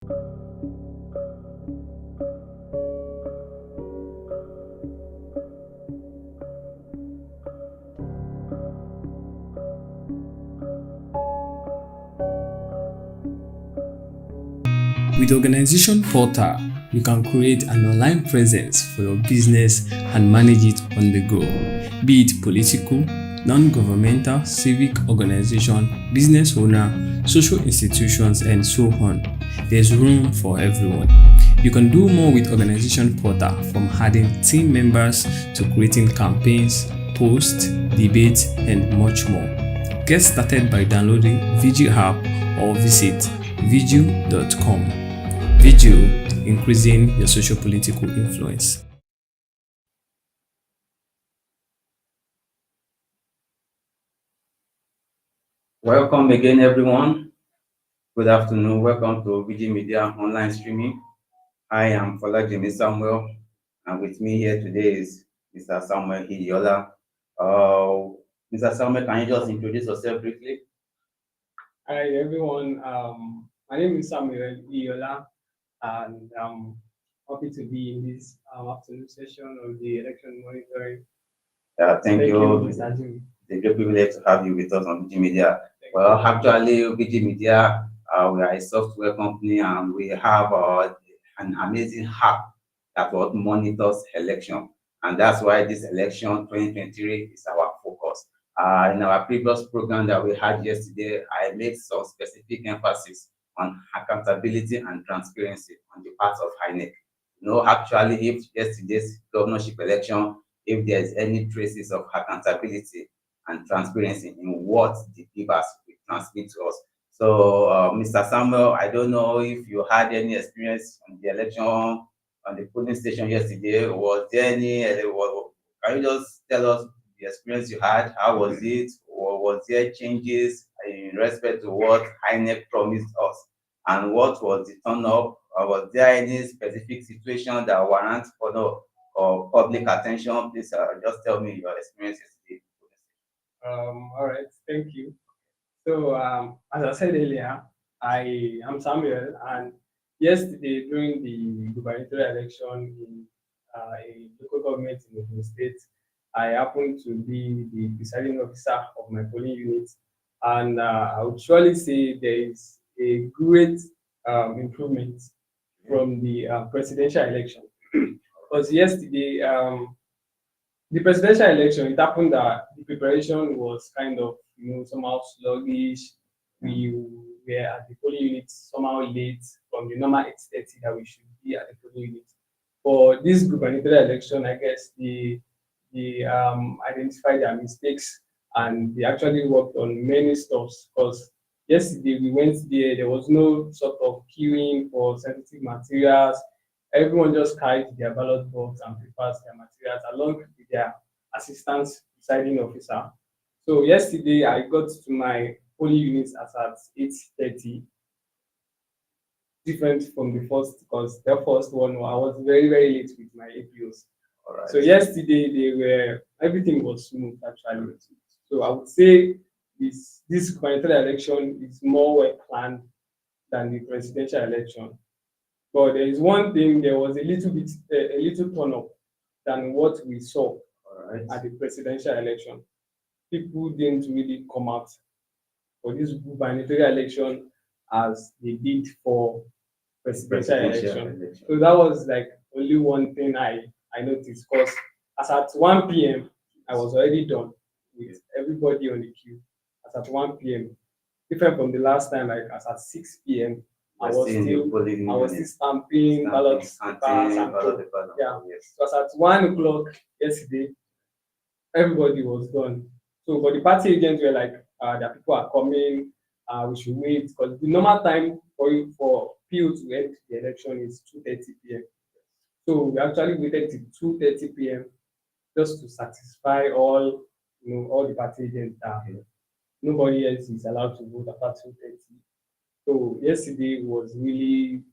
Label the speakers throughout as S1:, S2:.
S1: With Organization Portal, you can create an online presence for your business and manage it on the go, be it political, non-governmental, civic organization, business owner, social institutions, and so on. There's room for everyone. You can do more with Organization Portal, from adding team members to creating campaigns, posts, debates, and much more. Get started by downloading Veegil app or visit veegil.com. Veegil, increasing your socio-political influence.
S2: Welcome again, everyone. Good afternoon. Welcome to Veegil Media online streaming. I am Jimmy Samuel, and with me here today is Mr. Samuel Hidiola. Mr. Samuel, can you just introduce yourself briefly?
S3: Hi, everyone. My name is Samuel Hidiola, and I'm happy to be in this afternoon session of the election monitoring.
S2: Thank you,
S3: Mr. Jimmy.
S2: It's a great privilege to have you with us on Veegil Media. Well, actually, Veegil Media, we are a software company, and we have an amazing app that monitors election, and that's why this election 2023 is our focus. In our previous program that we had yesterday, I made some specific emphasis on accountability and transparency on the part of INEC. Actually, if yesterday's governorship election, if there's any traces of accountability and transparency in what the givers will transmit to us. So, Mr. Samuel, I don't know if you had any experience on the election, on the polling station yesterday. Was there any, can you just tell us the experience you had? How was it? Or was there changes in respect to what INEC promised us? And what was the turn-up? Was there any specific situation that warrants for public attention? Please just tell me your experience yesterday.
S3: All right, thank you. So, as I said earlier, I am Samuel, and yesterday during the gubernatorial election in a local government in the state, I happened to be the presiding officer of my polling unit, and I would surely say there is a great improvement from the presidential election. Because yesterday, the presidential election, it happened that the preparation was kind of, somehow sluggish. We were at the polling unit somehow late from the normal 8:30 that we should be at the polling unit. For this gubernatorial election, I guess they identified their mistakes, and they actually worked on many stuffs. Because yesterday we went there was no sort of queuing for sensitive materials. Everyone just carried their ballot box and prepares their materials along with their assistant presiding officer. So yesterday I got to my polling unit at 8:30, different from the first, because the first one I was very, very late with my APOs.
S2: All right.
S3: So yesterday everything was smooth actually. So I would say this gubernatorial election is more well planned than the presidential election. But there is one thing, there was a little turn up than what we saw at the presidential election. People didn't really come out for this gubernatorial election as they did for presidential election. So that was like only one thing I noticed, because as at 1 p.m. I was already done with everybody on the queue. As at 1 p.m. Different from the last time, like as at 6 p.m. I was still stamping ballots, papers, and yeah. So as at 1 o'clock yesterday, everybody was done. So, but the party agents were like, "The people are coming. We should wait," because the normal time for people to end the election is 2:30 p.m. So we actually waited till 2:30 p.m. just to satisfy all the party agents that nobody else is allowed to vote after 2:30. So yesterday was really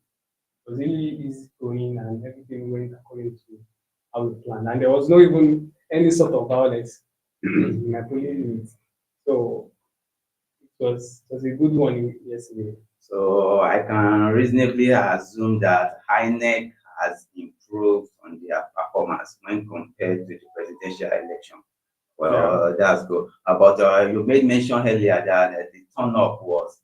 S3: easy going, and everything went according to how we planned. And there was no even any sort of violence in my polling unit. So it was a good one yesterday.
S2: So I can reasonably assume that INEC has improved on their performance when compared to the presidential election. Well, that's good. But you made mention earlier that the turnout was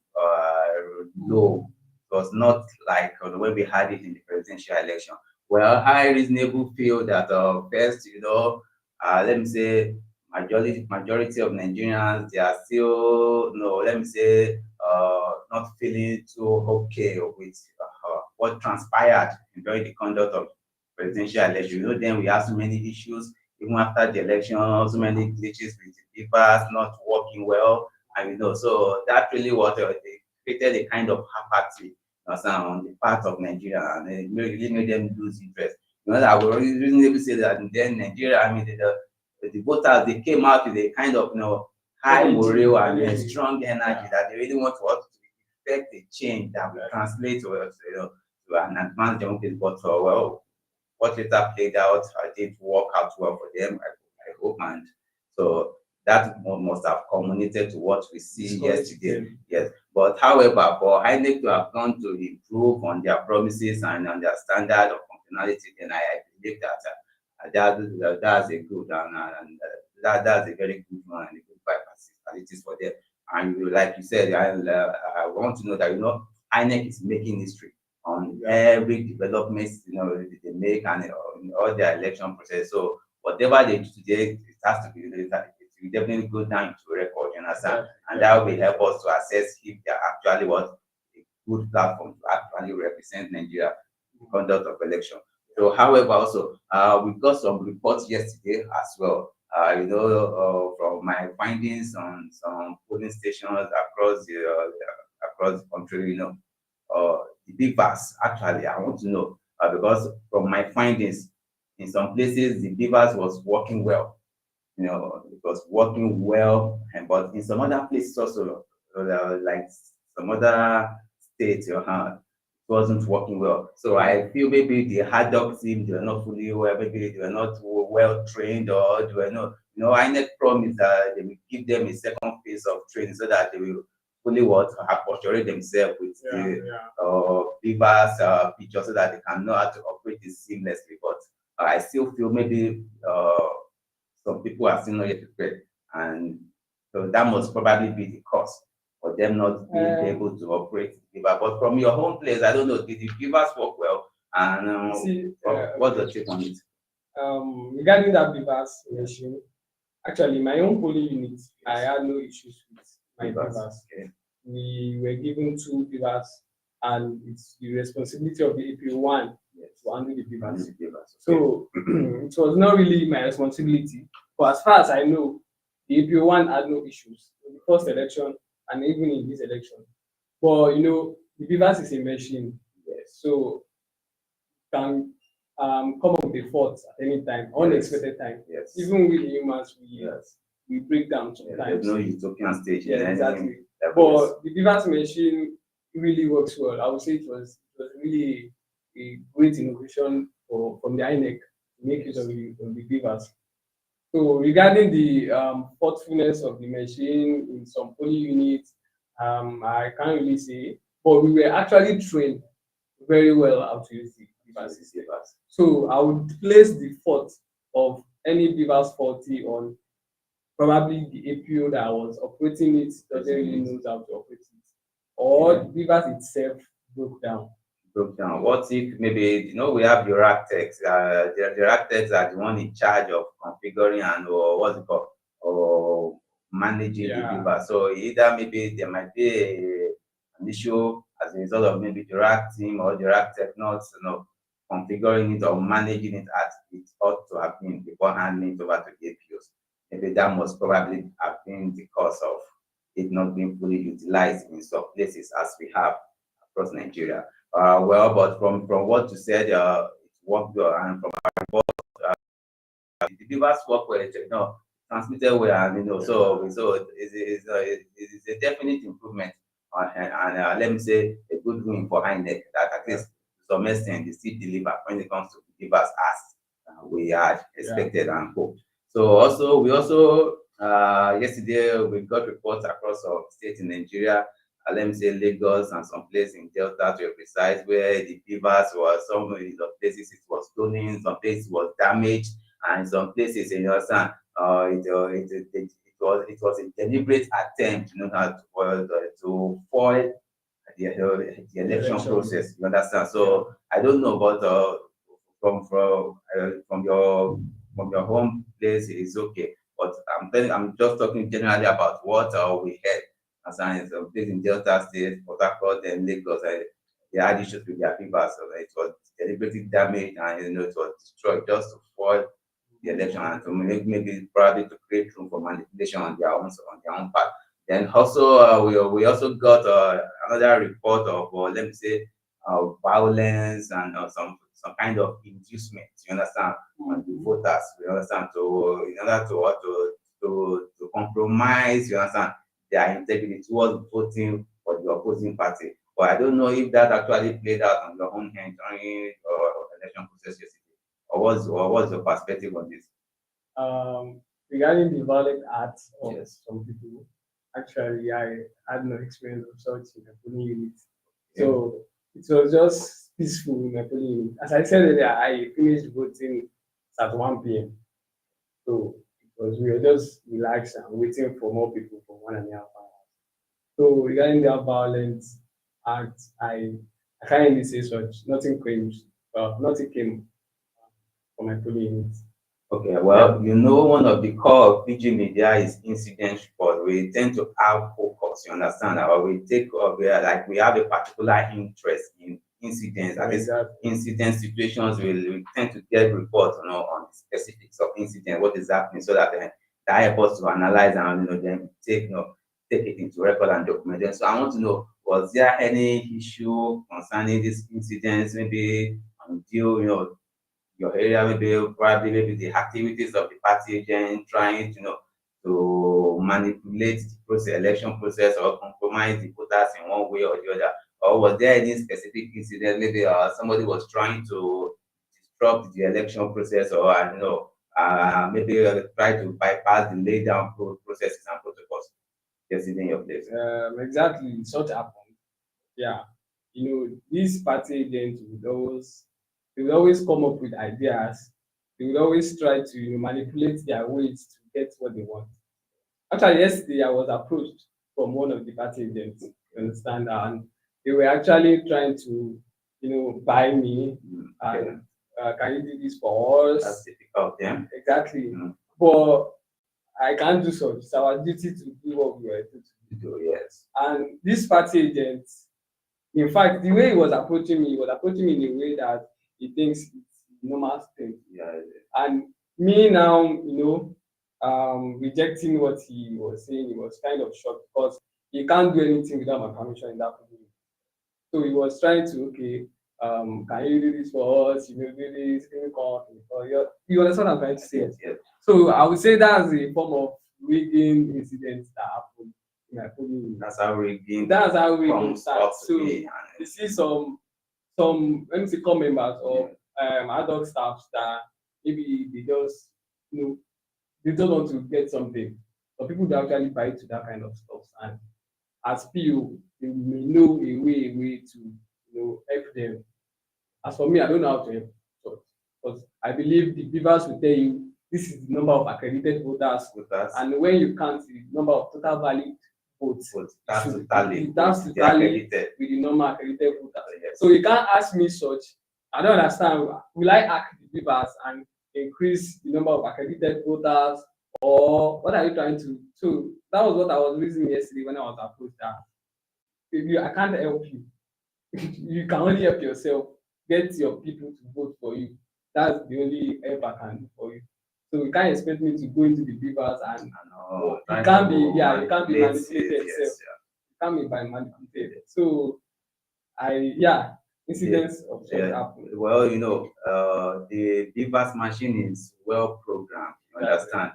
S2: low. It was not like when we had it in the presidential election. Well, I reasonably feel that first, let me say, majority of Nigerians, they are still, let me say, not feeling too okay with what transpired during the conduct of presidential election. Then we have so many issues even after the election, so many glitches with the papers not working well, and so that really what they created a kind of apathy on the part of Nigeria, and it really made them lose interest. I would reasonably say that then Nigeria, I mean, the voters, they came out with a kind of high morale and a strong energy that they really want to effect a change that will translate to an advanced democracy. But well, what later played out, I did work out well for them, I hope, and so that must have culminated to what we see yesterday. Yes, but however, for INEC to have gone to improve on their promises and on their standard of functionality, then I believe that that's a good and that's a very good one and a good qualities for them. And like you said, I want to know that INEC is making history on every development they make and all their election process. So whatever they do today, it has to be it will definitely go down to record, you understand? And that will help us to assess if they are actually a good platform to actually represent Nigeria in the conduct of election. So, however, also we got some reports yesterday as well. From my findings on some polling stations across the country, the beavers, actually, I want to know because from my findings, in some places the beavers was working well, it was working well, but in some other places also, like some other states, it wasn't working well. So I feel maybe the hard dog team, they were not fully well, maybe they were not well trained, or they were not, INEC promised that they will give them a second phase of training so that they will fully acculturate themselves with the beavers feature so that they can know how to operate it seamlessly. But I still feel maybe some people are still not yet prepared, and so that must probably be the cause for them not being able to operate the beaver. But from your home place, I don't know, did the beavers work well? And what's the take on it?
S3: Regarding that beavers machine, actually, my own polling unit, I had no issues with my beavers.
S2: Okay.
S3: We were given 2 beavers, and it's the responsibility of the AP1 to handle the beavers. Okay. So it was not really my responsibility. But as far as I know, the AP1 had no issues in the first election and even in this election. But the beavers is a machine, so can come up with a fault at any time, unexpected time.
S2: Yes.
S3: Even with humans, we break down sometimes.
S2: There's no utopian stage.
S3: Exactly. But the beavers machine really works well. I would say it was really a great innovation from the INEC to make use of the beavers. So regarding the thoughtfulness of the machine in some polling units, I can't really say, but we were actually trained very well how to use the beavers. So I would place the fault of any beavers faulty on probably the APO that was operating it doesn't really know how to operate it, or the beavers itself broke down.
S2: What if maybe we have your architects? The architects are the one in charge of configuring and what's it called, or managing the beaver. So either maybe there might be an issue as a result of maybe the rack team or the architect not configuring it or managing it as it ought to have been before handing it over to the APOs. Maybe that must probably have been the cause of it not being fully utilized in some places as we have across Nigeria. Well, but from what you said, it worked well, and from our report, the beavers work well, transmitted well, and so it's a definite improvement, and let me say a good win for INEC that at least to some extent they still deliver when it comes to the beavers as we had expected and hoped. So we also yesterday we got reports across our state in Nigeria let me say Lagos and some places in Delta to be precise, where the beavers were some places it was stolen, some places it was damaged, and in some places, you understand, it was a deliberate attempt, to foil the election process. You understand? So I don't know, but from your home place is okay. But I'm just talking generally about what we heard. As in some place in Delta State, Port Harcourt, and Lagos, they had issues with their people. So it was deliberately damaged, and it was destroyed just to foil the election and to maybe probably to create room for manipulation on their own part. Then also we also got another report of let me say violence and some kind of inducement. You understand, on the voters. You understand, in order to compromise. You understand, their integrity towards voting for the opposing party. But I don't know if that actually played out on your own hand during election process yesterday. Or what's your perspective on this?
S3: Regarding the violent acts of some people, actually, I had no experience of such in the polling unit. So it was just peaceful in the polling unit. As I said earlier, I finished voting at 1 p.m. So we were just relaxed and waiting for more people for 1.5 hours. So regarding that violent act, I can't really say such. Nothing came from my polling unit.
S2: Okay, well, one of the core of Veegil Media is incident report. We tend to have focus, you understand, or we take like we have a particular interest in incidents. At least incident situations, we tend to get reports, on the specifics of incident, what is happening, so that that helps us to analyze and then take it into record and document them. So I want to know, was there any issue concerning these incidents, maybe until your area, maybe the activities of the party agent trying to manipulate the election process or compromise the voters in one way or the other? Or was there any specific incident, maybe somebody was trying to disrupt the election process, or maybe try to bypass the laid down processes and protocols yesterday in your place?
S3: Exactly, such happened. Yeah, these party agents would always come up with ideas. They would always try to manipulate their ways to get what they want. Actually, yesterday I was approached from one of the party agents, you understand, and they were actually trying to, buy me and can you do this for us?
S2: That's difficult, yeah.
S3: Exactly. But I can't do so. It's our duty to do what we were able to
S2: do. Yes.
S3: And this party agent, in fact, the way he was approaching me in a way that he thinks it's normal thing.
S2: Yeah.
S3: And me now, rejecting what he was saying, he was kind of shocked because he can't do anything without my permission in that community. So he was trying to, can you do this for us? Do this, can you come? You understand what I'm trying to say?
S2: Yes.
S3: So I would say that's a form of rigging incidents that happened in my community.
S2: That's how rigging
S3: starts. So you see some let me say core members or adult staff that maybe they just they don't want to get something. But people that actually buy to that kind of stuff, and as PO, they may know a way to help them. As for me, I don't know how to help, but I believe the beavers will tell you this is the number of accredited voters, and when you count the number of total valid votes,
S2: that's to tally
S3: with the normal accredited voters. Yes. So you can't ask me such. I don't understand. Will I ask the beavers and increase the number of accredited voters, or what are you trying to? So that was what I was reasoning yesterday when I was approached. I can't help you. You can only help yourself. Get your people to vote for you. That's the only help I can do for you. So you can't expect me to go into the beavers and it can't be manipulated. Yes, it can't be manipulated. So incidents of such happen.
S2: Well, the beavers machine is well programmed. You understand,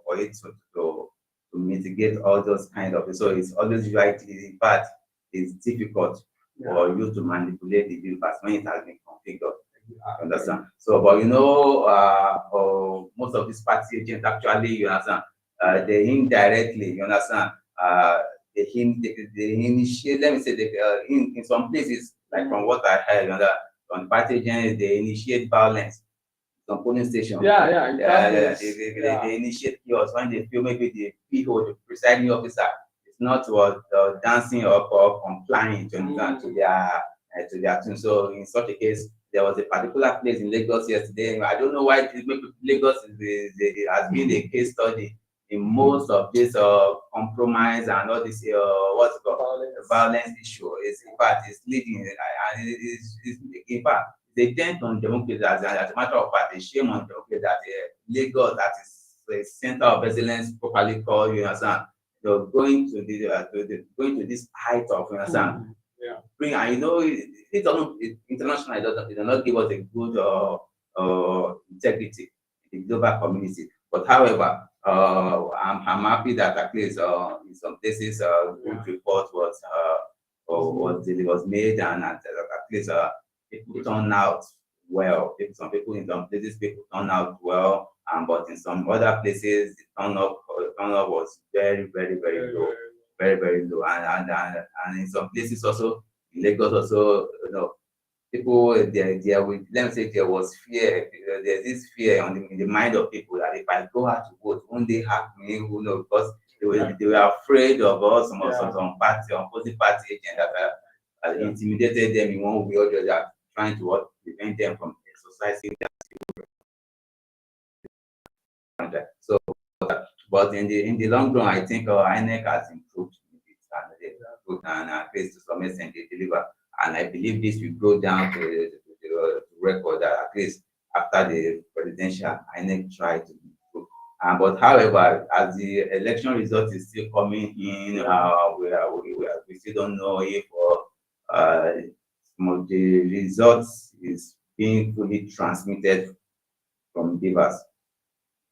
S2: for it to mitigate all those kind of. So it's always right. In fact, it's difficult for you to manipulate the beavers when it has been configured. Understand? So, but most of these party agents actually, you understand, they indirectly, you understand, they initiate, let me say, in some places, like from what I heard, on party agents, they initiate violence. Some polling station. They initiate chaos when they feel maybe the people, the presiding officer, is not dancing or complying to their tune. So in such a case, there was a particular place in Lagos yesterday. I don't know why Lagos has been a case study in most of this compromise and all this what's it called violence issue. Is in fact it's leading and it's in fact they tend on democracy as a matter of fact, they shame on democracy that Lagos, that is the center of excellence, properly called, you understand. So going to going to this height of, you understand. Bring, and you know, it doesn't, international, it does not give us a good integrity in the global community. But however, I'm happy that at least in some places good report was made, and at least people turn out well. Some people in some places people turn out well, but in some other places the turn up was very low, very low, and in some places also in Lagos also, you know, people there with, let me say, there was fear. There's this fear in the mind of people that if I go out to vote, won't they hack me? Who knows? Because they were afraid of some opposing party agents that intimidated them in one way or the other, trying to prevent them from exercising their contract. So, but in the long run, I think INEC has improved and at least to some extent they deliver. And I believe this will go down to the record that at least after the presidential, INEC tried to improve. But however, as the election result is still coming in, we still don't know if the results is being fully transmitted from givers.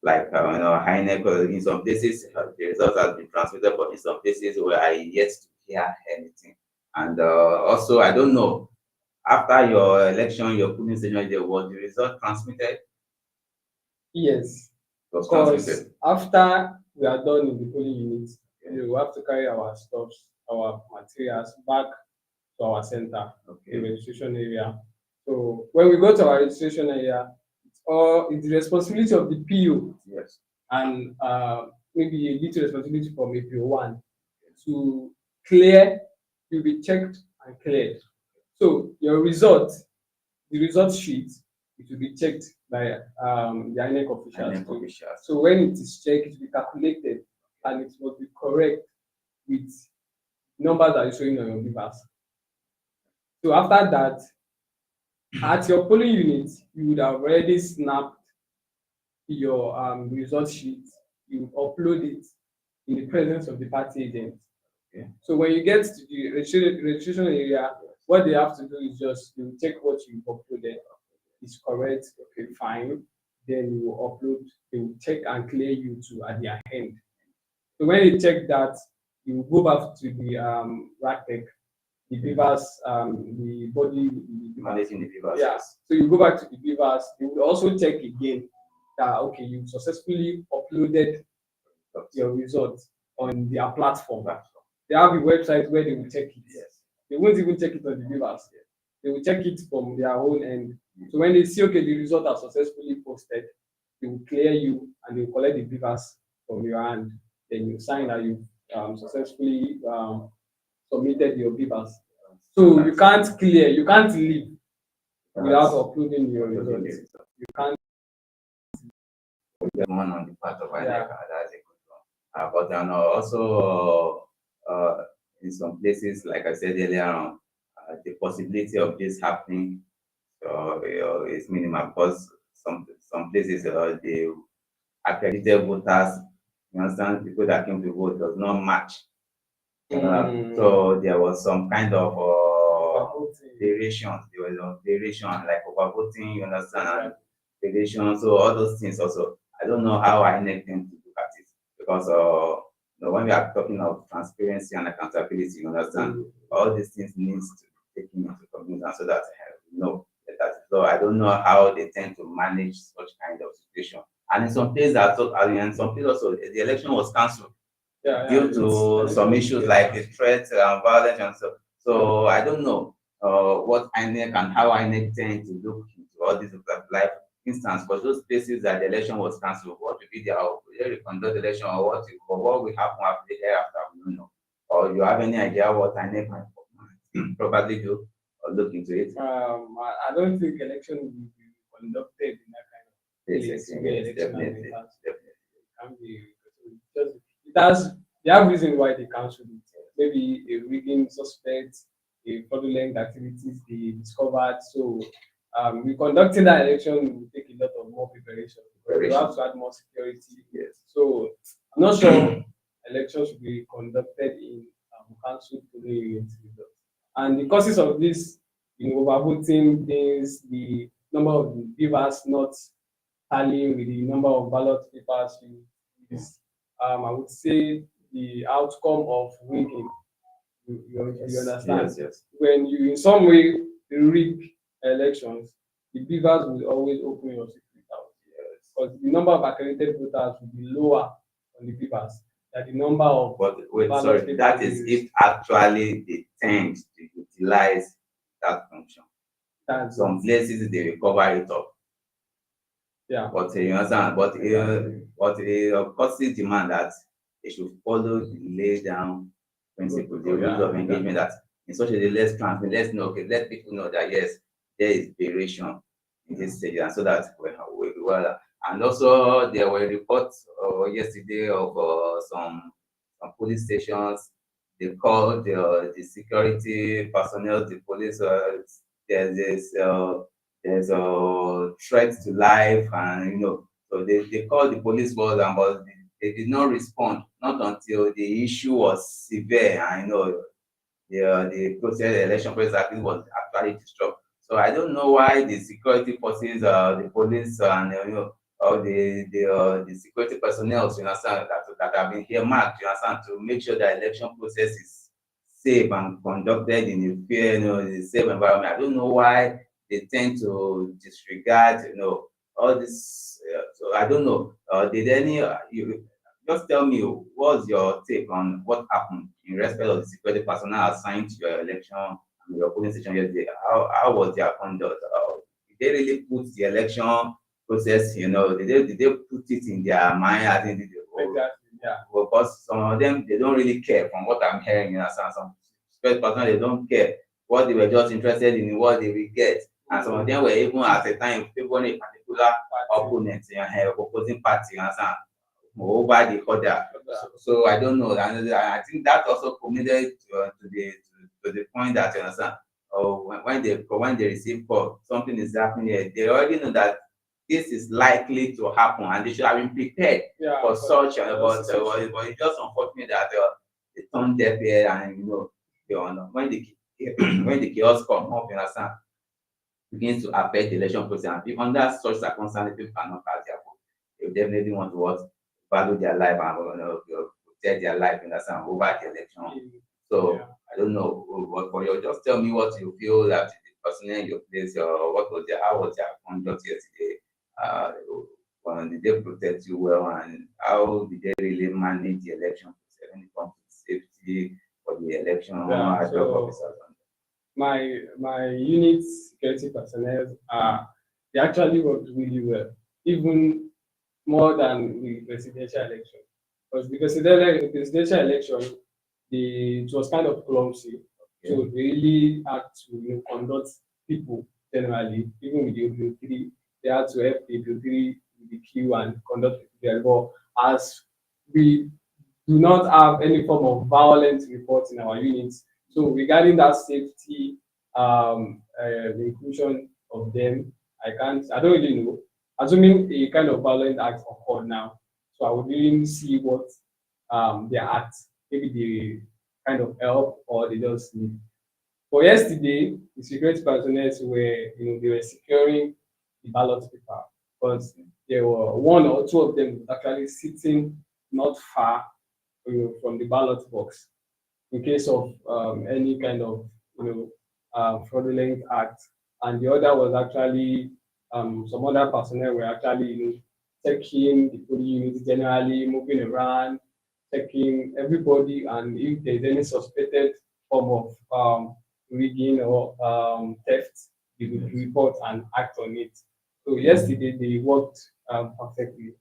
S2: Like INEC, in some places the results have been transmitted, but in some places where I yet to hear anything. And also, I don't know, after your election, your polling station, was the result transmitted?
S3: Yes. Because after we are done in the polling unit, we have to carry our stuffs, our materials back to our center, the registration area. So when we go to our registration area, it's the responsibility of the PO.
S2: Yes.
S3: And maybe a little responsibility from APO1 to clear, you'll be checked and cleared. So your result, the result sheet, it will be checked by the INEC officials. So when it is checked, it will be calculated and it must be correct with numbers that are showing on your device. So after that, at your polling unit, you would have already snapped your result sheet. You upload it in the presence of the party agent. Okay. So when you get to the registration area, what they have to do is just you check what you uploaded is correct. Okay, fine. Then you upload. They will check and clear you to at their end. So when you check that, you go back to the RACTEC, the beavers, the body
S2: managing the beavers.
S3: Yeah. So you go back to the beavers. They will also check again that okay, you successfully uploaded your results on their platform. They have a website where they will check it. Yes. They won't even check it on the beavers. They will check it from their own end. So when they see okay, the results are successfully posted, they will clear you and they will collect the beavers from your hand. Then you sign that you successfully submitted your beavers. So you can't clear, you can't leave without uploading your results. You can't.
S2: One on the part of INEC, that's a good one. But then also in some places, like I said earlier on, the possibility of this happening is minimal because some places the accredited voters, you understand, people that came to vote does not match. So there was some kind of variation. There was a variation like overvoting, you understand, and variation. So all those things also. I don't know how INEC tend to look at it because when we are talking of transparency and accountability, you understand, all these things needs to be taken into consideration so that we know that. So I don't know how they tend to manage such kind of situation. And in some places, also, the election was cancelled. due to some issues like the threat and violence and so. So I don't know what INEC and how INEC tend to look into all these like instance for those places that the election was cancelled. What will be their reconduct the election, or what will happen after the thereafter? We don't know. Or you have any idea what INEC might probably do or look into it?
S3: I don't think election will be conducted in that kind of place.
S2: Definitely.
S3: Can be just it has they have reason why they cancelled it. Maybe a rigging suspect, a fraudulent activities they discovered. So we conducting that election will take a lot of more preparation. We have to add more security.
S2: Yes.
S3: So I'm not sure elections should be conducted in cancelled polling units. And the causes of this, overvoting things, the number of beavers not tallying with the number of ballot papers is, I would say, the outcome of rigging. You understand?
S2: Yes.
S3: When you, in some way, rig elections, the beavers will always open your secret out. Because the number of accredited voters will be lower on the beavers than the number of.
S2: But wait, sorry, that is if actually they tend to utilize that function. Some places they will cover it up.
S3: Yeah.
S2: But you understand, but of course it demand that they should follow the lay down principle, the rules of engagement, that in such a way let's transmit, let's know, okay, let people know that yes, there is variation in this stage, and so that we well. And also there were reports yesterday of some police stations. They called the security personnel, the police. There's a threat to life, and so they called the police force, but they did not respond, not until the issue was severe, and the process, election process was actually disrupted. So I don't know why the security forces, the police, and or the security personnel, you understand, that have been here marked, you understand, to make sure the election process is safe and conducted in a fair, in a safe environment. I don't know why they tend to disregard, all this. So I don't know. Did any you just tell me what's your take on what happened in respect of the security personnel assigned to your election and your polling station yesterday? How was their conduct? Did they really put the election process? Did they put it in their mind? I think
S3: Exactly. Yeah.
S2: Because some of them they don't really care. From what I'm hearing, some security personnel they don't care. What they were just interested in what they will get. And some of them were even at a time favoring a particular opponent, opposing party, over the other. So I don't know. And I think that also committed to the point that when they receive call, something is happening here. They already know that this is likely to happen, and they should have been prepared for such. But it's just unfortunate that they turned deaf ear, and when the chaos come up, begins to affect the election process. And if under such circumstances, people cannot cast their vote, they definitely want to value their life and protect their life over the election. So I don't know, but for you, just tell me what you feel that the personnel in your place, how was their conduct yesterday? Did they protect you well, and how did they really manage the election process when it comes to safety for the election officers?
S3: My unit security personnel they actually worked really well, even more than the presidential election. Because the presidential election, it was kind of clumsy. So they really had to conduct people generally, even with the OPO3, they had to help the OPO3 with the queue and conduct people. But as we do not have any form of violent reports in our units, so regarding that safety, the inclusion of them, I don't really know. Assuming a kind of violent act occurred now, so I would really see what their act, maybe they kind of help or they just leave. But yesterday, the security personnel were, they were securing the ballot paper, because there were one or two of them actually sitting not far, from the ballot box, in case of any kind of fraudulent act, and the other was actually some other personnel were actually checking the polling units generally, moving around, checking everybody, and if there's any suspected form of rigging or theft, they will report and act on it. So yesterday they worked perfectly.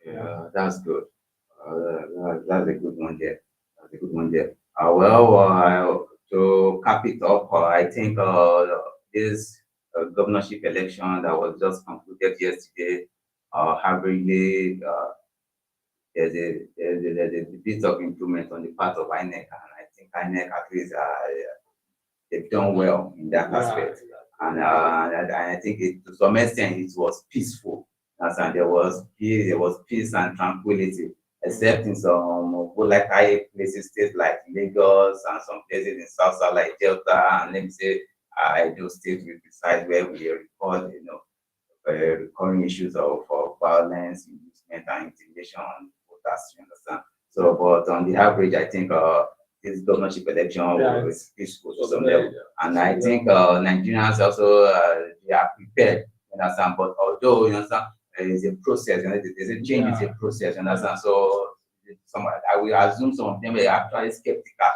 S2: Okay, that's good. That's a good one there. That's a good one there. To cap it up, I think this governorship election that was just concluded yesterday have really there's a bit of improvement on the part of INEC, and I think INEC at least they've done well in that aspect. And I think to some extent it was peaceful. And there was peace and tranquility, except in some volatile places, states like Lagos and some places in South like Delta, and let me say Edo State, we decide where we record, recurring issues of violence, inducement, and intimidation on voters. You understand? So, but on the average, I think this governorship election was peaceful to some level, and I think Nigerians also they are prepared. You understand? But although you understand, there is a process, there's a change, it's a process. You understand? So, I will assume some of them were actually skeptical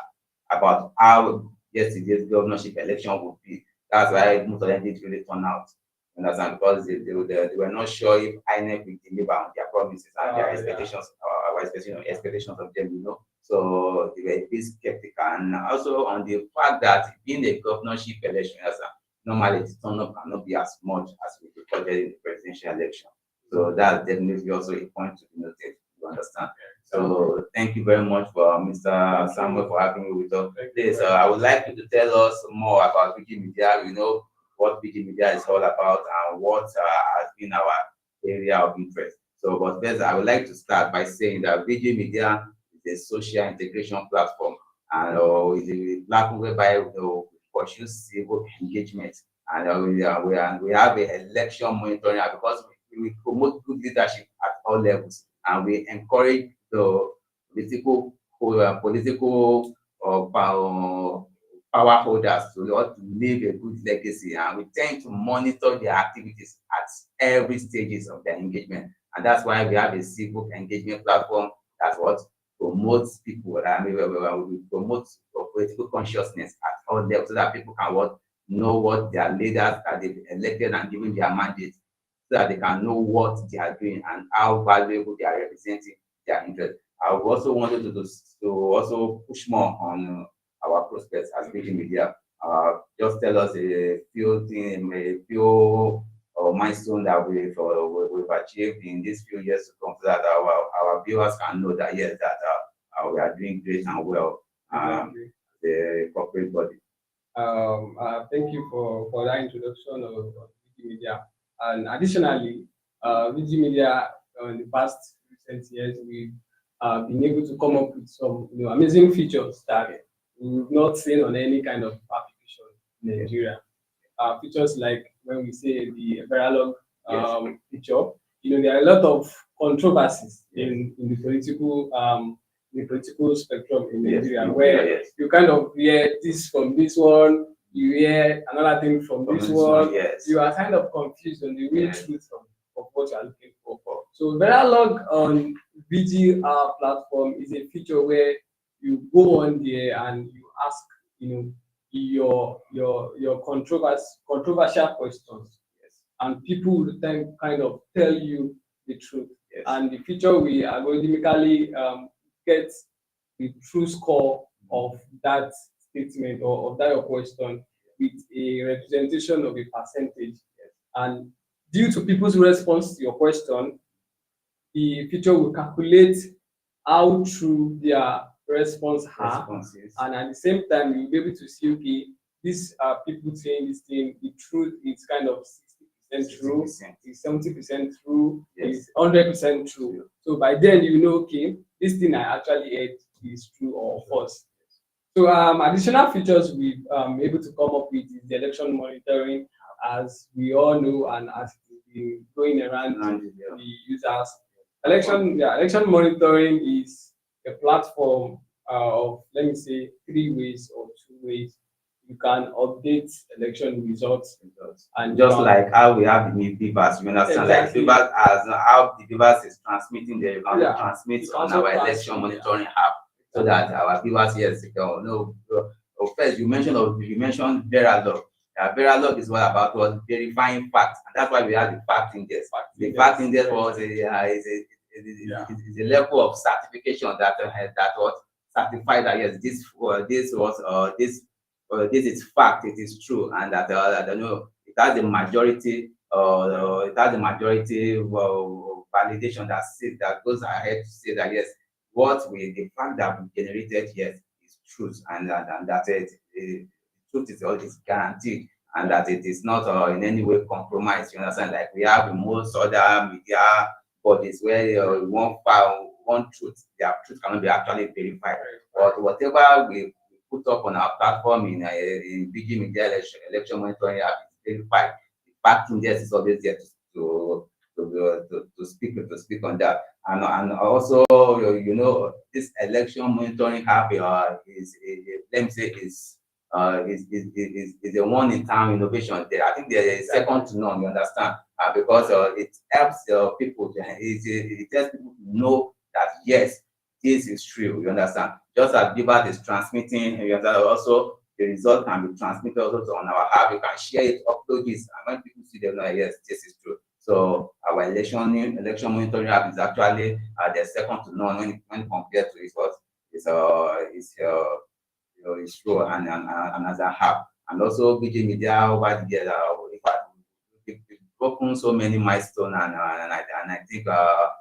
S2: about how yesterday's governorship election would be. That's why most of them didn't really turn out. Understand? Because they were not sure if INEC will deliver on their promises and their expectations, our expectations of them, So they were a bit skeptical. And also on the fact that being a governorship election, normally the turnout cannot be as much as we recorded in the presidential election. So that's definitely also a point to be noted, you understand? So thank you very much for Mr. Samuel for having me with us. Please, I would like you to tell us more about Veegil Media, what Veegil Media is all about and what has been our area of interest. So, but first, I would like to start by saying that Veegil Media is a social integration platform, and is a platform whereby we pursue civil engagement, and we have a election monitoring because we promote good leadership at all levels, and we encourage the political power holders to leave a good legacy, and we tend to monitor their activities at every stages of their engagement. And that's why we have a civil engagement platform that promotes people. We promote political consciousness at all levels so that people can know what their leaders that they've elected and given their mandate, so that they can know what they are doing and how valuable they are representing their interests. I also wanted to also push more on our prospects as Veegil Media. Just tell us a few milestones that we've achieved in these few years to come, so that our viewers can know that yes, that we are doing great and well. The corporate body.
S3: Thank you for that introduction of Veegil Media. And additionally, Veegil Media in the past recent years, we've been able to come up with some amazing features that we've not seen on any kind of application in Nigeria. Features like when we say the Verilog feature, there are a lot of controversies in the political spectrum in Nigeria, where you kind of hear this from this one, you hear another thing from this one. You are kind of confused on the real truth of what you are looking for. So Verilog on VG platform is a feature where you go on there and you ask, your controversial questions, and people will then kind of tell you the truth. And the feature we algorithmically get the true score of that statement or of that your question with a representation of a percentage. And due to people's response to your question, the feature will calculate how true their responses are, and at the same time you'll be able to see, okay, these people saying this thing, the truth is kind of 60% true, is 70% true, is 100% true. So by then okay, this thing I actually heard is true or false. So additional features we've able to come up with is the election monitoring, as we all know and as it's been going around the users. Election monitoring is a platform of, let me say, 3 ways or 2 ways. you can update election results and
S2: Just like how we have the Beavers, you understand? Like
S3: Exactly.
S2: Beavers, as how the Beavers is transmitting, they can
S3: Yeah.
S2: transmit
S3: You can
S2: on
S3: also
S2: our
S3: transmit,
S2: election monitoring app, so that our viewers, yes, first you mentioned Verilog. Verilog is what about was verifying facts, and that's why we have the fact index. The fact index was is a level of certification that was certified that yes, this is fact, it is true, and that I don't know, it has the majority validation that goes ahead to say that yes, the fact that we generated, yes, is truth, and that the truth is guaranteed, and that it is not in any way compromised. You understand? Like we have in most other media bodies where one truth, their truth cannot be actually verified. But whatever we put up on our platform in Veegil Media election monitoring app is verified. The fact index is always there to speak on that. And also, this election monitoring app is a one in time innovation. There, I think there is second to none. You understand? Because it helps people. It helps people to know that yes, this is true. You understand? Just as Beaver is transmitting, you understand, also the result can be transmitted also on our app. You can share it, upload this, and when people see them, yes, this is true. So our election monitoring app is actually the second to none when compared to it's true and as a app. And also Veegil Media over the years, we've broken so many milestones, and I think we
S3: are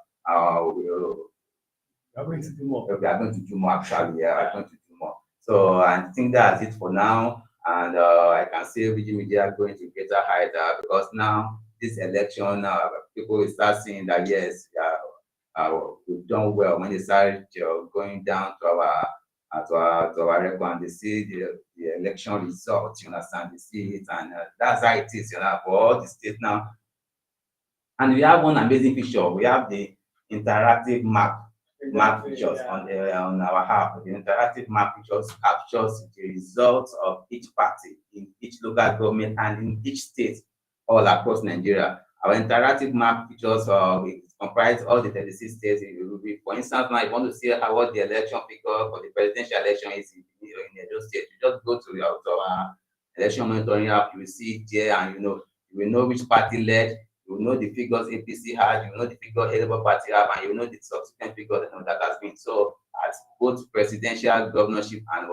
S3: going to do more.
S2: We are going to do more actually. Yeah, we are going to do more. So I think that's it for now. And I can see Veegil Media going to greater height because now this election, people will start seeing that yes, we've done well. When they start going down to our record and they see the election results, you understand, they see it, and that's how it is, for all the states now. And we have one amazing feature. We have the interactive map features on our app. The interactive map features captures the results of each party in each local government and in each state all across Nigeria. Our interactive map features comprise all the 36 states. For instance, now if you want to see what the election figure for the presidential election is in Edo State, you just go to our election monitoring app. You will see it there, and you will know which party led. You will know the figures APC has, you will know the figure Labour Party have, and you will know the subsequent figures that has been. So at both presidential, governorship, and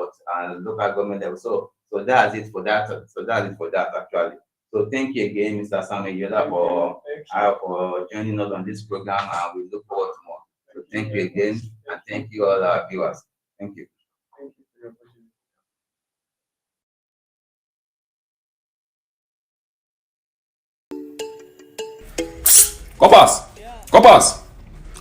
S2: local government level. So that's it for that. So that's it for that actually. So thank you again, Mr. Samuel Yola, for joining us on this program, and we look forward to more. So thank you again, and thank you all our viewers. Thank you.
S3: Thank you for your opportunity.
S4: Corpus,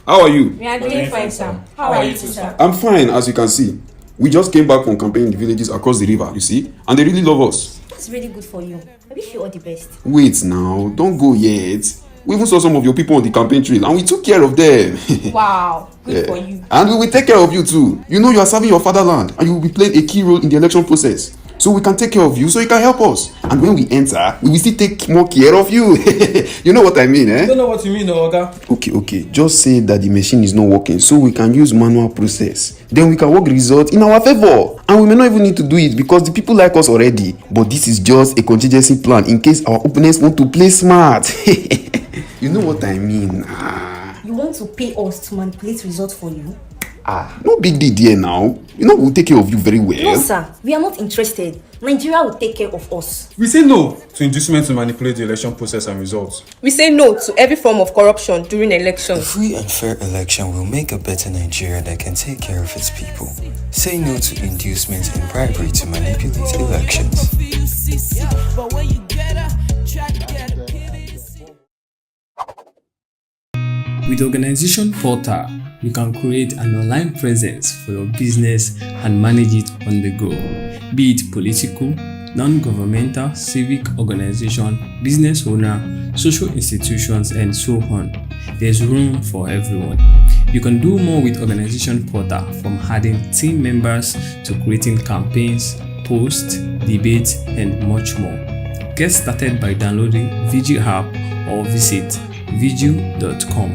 S4: how are you?
S5: We are doing fine, sir. How are you too, sir?
S4: I'm fine, as you can see. We just came back from campaigning in the villages across the river, you see, and they really love us.
S5: That's really good for you. I wish you all the best.
S4: Wait now, don't go yet. We even saw some of your people on the campaign trail, and we took care of them.
S5: Wow, good for you.
S4: And we will take care of you too. You are serving your fatherland, and you will be playing a key role in the election process. So we can take care of you, so you can help us. And when we enter, we will still take more care of you. You know what I mean, eh?
S6: I don't know what you mean, Oga.
S4: Okay. Just say that the machine is not working, so we can use manual process. Then we can work results in our favor. And we may not even need to do it because the people like us already. But this is just a contingency plan in case our opponents want to play smart. You know what I mean?
S5: You want to pay us to manipulate results for you?
S4: No big deal there now. We'll take care of you very well.
S5: No, sir. We are not interested. Nigeria will take care of us.
S6: We say no to inducement to manipulate the election process and results.
S7: We say no to every form of corruption during elections.
S8: A free and fair election will make a better Nigeria that can take care of its people. Say no to inducement and bribery to manipulate elections.
S1: With Organization Portal, you can create an online presence for your business and manage it on the go. Be it political, non-governmental, civic organization, business owner, social institutions, and so on. There's room for everyone. You can do more with Organization Portal, from adding team members to creating campaigns, posts, debates, and much more. Get started by downloading Veegil app or visit veegil.com.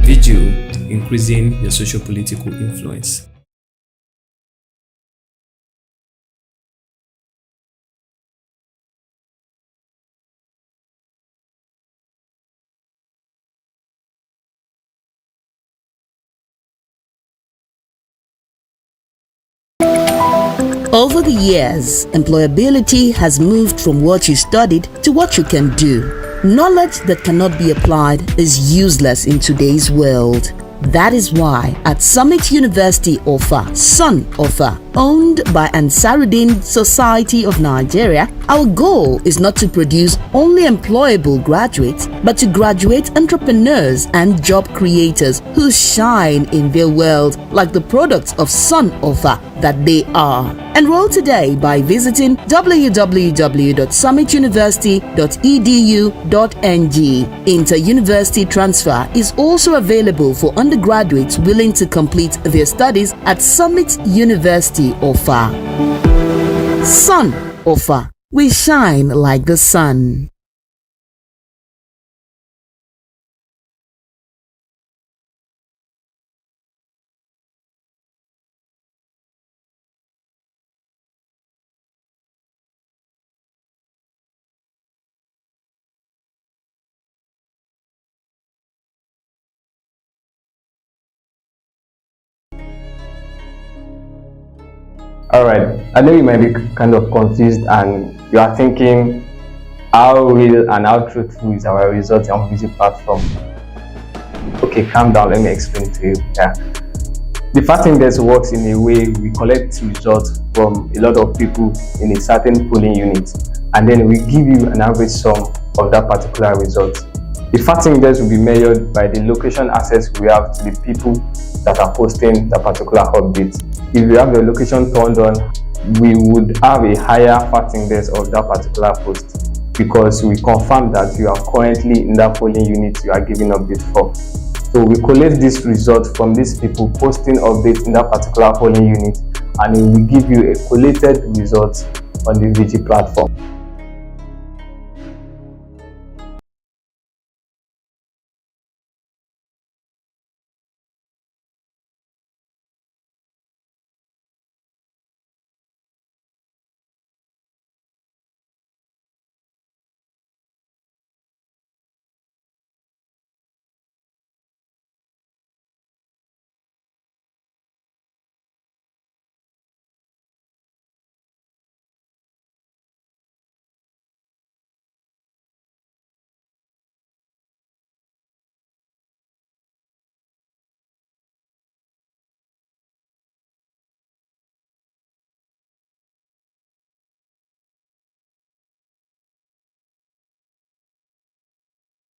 S1: Veegil, increasing your socio-political influence.
S9: Over the years, employability has moved from what you studied to what you can do. Knowledge that cannot be applied is useless in today's world. That is why at Summit University Offa, Sun Offa, owned by Ansarudin Society of Nigeria, our goal is not to produce only employable graduates, but to graduate entrepreneurs and job creators who shine in their world like the products of Sun Offa that they are. Enroll today by visiting www.summituniversity.edu.ng. Inter-university transfer is also available for undergraduates willing to complete their studies at Summit University Offa. Sun Offa. We shine like the sun.
S10: Alright, I know you might be kind of confused and you are thinking how real and how truthful is our results on Veegil platform. Okay, calm down, let me explain to you. The fact index works in a way we collect results from a lot of people in a certain polling unit and then we give you an average sum of that particular result. The fact index will be measured by the location access we have to the people that are posting that particular update. If you have your location turned on, we would have a higher fact index of that particular post because we confirm that you are currently in that polling unit you are giving update for. So we collect this result from these people posting updates in that particular polling unit and it will give you a collated result on the Veegil platform.